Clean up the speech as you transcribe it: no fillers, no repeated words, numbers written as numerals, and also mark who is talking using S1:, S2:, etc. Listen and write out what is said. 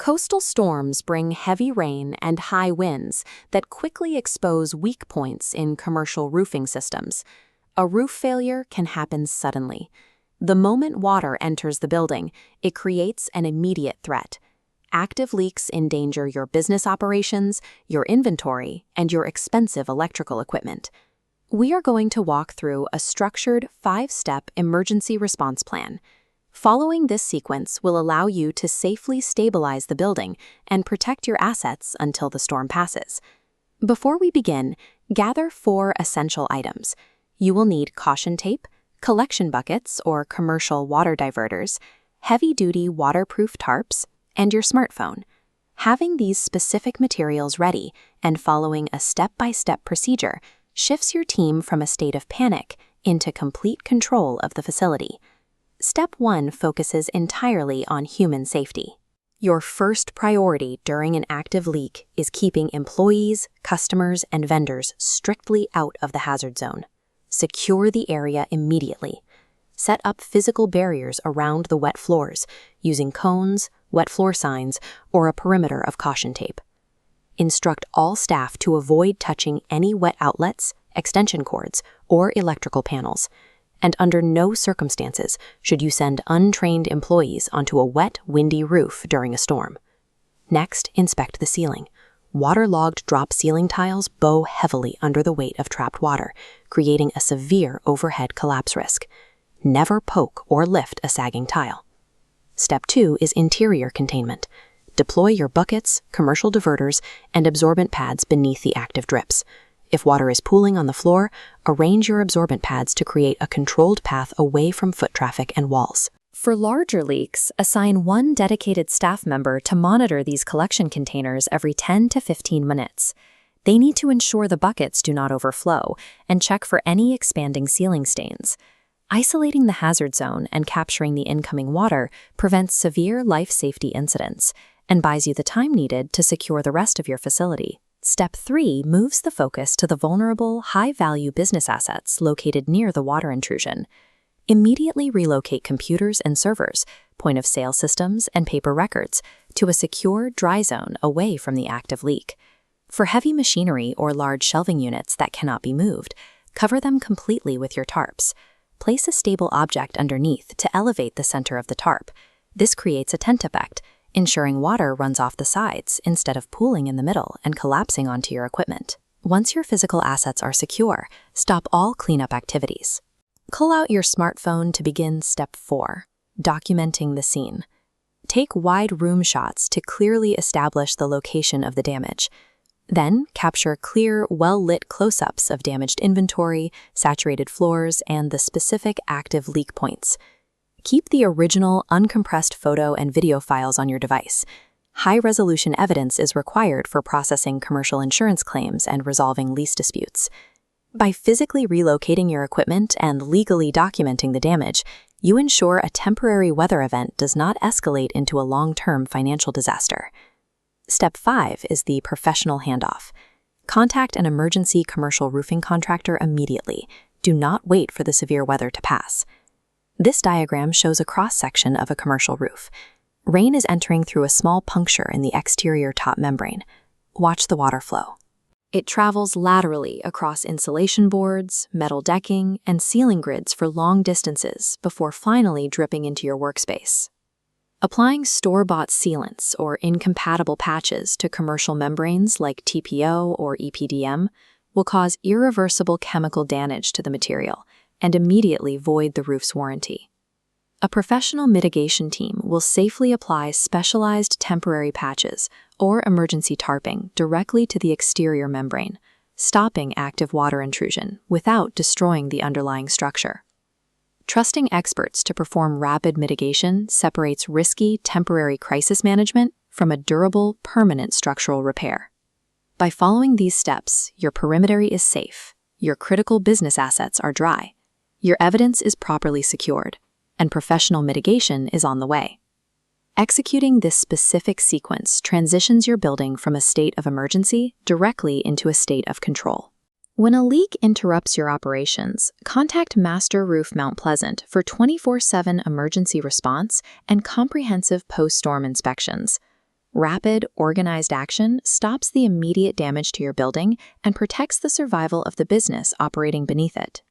S1: Coastal storms bring heavy rain and high winds that quickly expose weak points in commercial roofing systems. A roof failure can happen suddenly. The moment water enters the building, it creates an immediate threat. Active leaks endanger your business operations, your inventory, and your expensive electrical equipment. We are going to walk through a structured 5-step emergency response plan. Following this sequence will allow you to safely stabilize the building and protect your assets until the storm passes. Before we begin, gather 4 essential items. You will need caution tape, collection buckets or commercial water diverters, heavy-duty waterproof tarps, and your smartphone. Having these specific materials ready and following a step-by-step procedure shifts your team from a state of panic into complete control of the facility. Step 1 focuses entirely on human safety. Your first priority during an active leak is keeping employees, customers, and vendors strictly out of the hazard zone. Secure the area immediately. Set up physical barriers around the wet floors using cones, wet floor signs, or a perimeter of caution tape. Instruct all staff to avoid touching any wet outlets, extension cords, or electrical panels. And under no circumstances should you send untrained employees onto a wet, windy roof during a storm. Next, inspect the ceiling. Waterlogged drop ceiling tiles bow heavily under the weight of trapped water, creating a severe overhead collapse risk. Never poke or lift a sagging tile. Step 2 is interior containment. Deploy your buckets, commercial diverters, and absorbent pads beneath the active drips. If water is pooling on the floor, arrange your absorbent pads to create a controlled path away from foot traffic and walls.
S2: For larger leaks, assign 1 dedicated staff member to monitor these collection containers every 10 to 15 minutes. They need to ensure the buckets do not overflow and check for any expanding ceiling stains. Isolating the hazard zone and capturing the incoming water prevents severe life safety incidents and buys you the time needed to secure the rest of your facility. Step 3 moves the focus to the vulnerable, high-value business assets located near the water intrusion. Immediately relocate computers and servers, point-of-sale systems, and paper records to a secure, dry zone away from the active leak. For heavy machinery or large shelving units that cannot be moved, cover them completely with your tarps. Place a stable object underneath to elevate the center of the tarp. This creates a tent effect, ensuring water runs off the sides instead of pooling in the middle and collapsing onto your equipment. Once your physical assets are secure, stop all cleanup activities. Pull out your smartphone to begin Step 4, documenting the scene. Take wide room shots to clearly establish the location of the damage. Then, capture clear, well-lit close-ups of damaged inventory, saturated floors, and the specific active leak points. Keep the original, uncompressed photo and video files on your device. High-resolution evidence is required for processing commercial insurance claims and resolving lease disputes. By physically relocating your equipment and legally documenting the damage, you ensure a temporary weather event does not escalate into a long-term financial disaster. Step 5 is the professional handoff. Contact an emergency commercial roofing contractor immediately. Do not wait for the severe weather to pass. This diagram shows a cross-section of a commercial roof. Rain is entering through a small puncture in the exterior top membrane. Watch the water flow. It travels laterally across insulation boards, metal decking, and ceiling grids for long distances before finally dripping into your workspace. Applying store-bought sealants or incompatible patches to commercial membranes like TPO or EPDM will cause irreversible chemical damage to the material and immediately void the roof's warranty. A professional mitigation team will safely apply specialized temporary patches or emergency tarping directly to the exterior membrane, stopping active water intrusion without destroying the underlying structure. Trusting experts to perform rapid mitigation separates risky, temporary crisis management from a durable, permanent structural repair. By following these steps, your perimeter is safe, your critical business assets are dry, your evidence is properly secured, and professional mitigation is on the way. Executing this specific sequence transitions your building from a state of emergency directly into a state of control. When a leak interrupts your operations, contact MasterRoof Mount Pleasant for 24/7 emergency response and comprehensive post-storm inspections. Rapid, organized action stops the immediate damage to your building and protects the survival of the business operating beneath it.